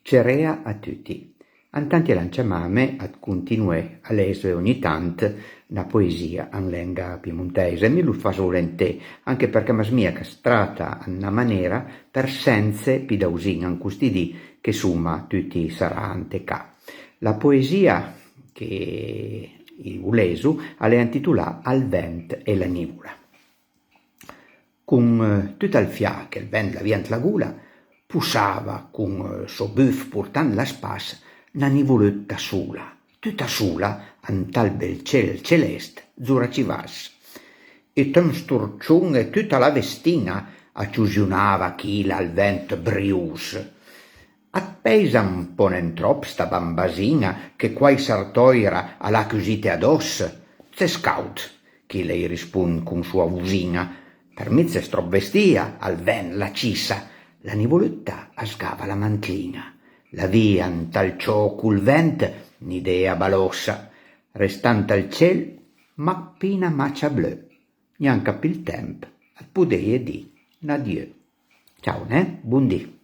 Cerea a tutti. Antanti lanciamame ad continue a lesere ogni tant una poesia in lingua piemontese. Mi lo fa volentieri, anche perché masmia castrata in una maniera per senze pidausin in custidi che summa tutti sarante ca. La poesia che il lesu è intitolata Al vent e la nivula. Con tutto il fia che il vent la vient la gula, pussava con so buff portant la spas una nivoletta sola, tutta sola, an tal bel ciel celeste, zura ci vas. E un sturciun e tutta la vestina acciusionava chila al vent brius. Appesa un po' n'entrop sta bambasina che quai sartoira alla cusite ados. C'è scout, chi lei rispon con sua vusina. Per mezzo strop vestia, al ven la cissa, la nivoletta asgava la mantlina. La via in tal ciò cul vent, n'idea balossa, restant al ciel, ma pina macia bleu, neanche più il tempo, al pudeie di n'adieu. Ciao, buon dì.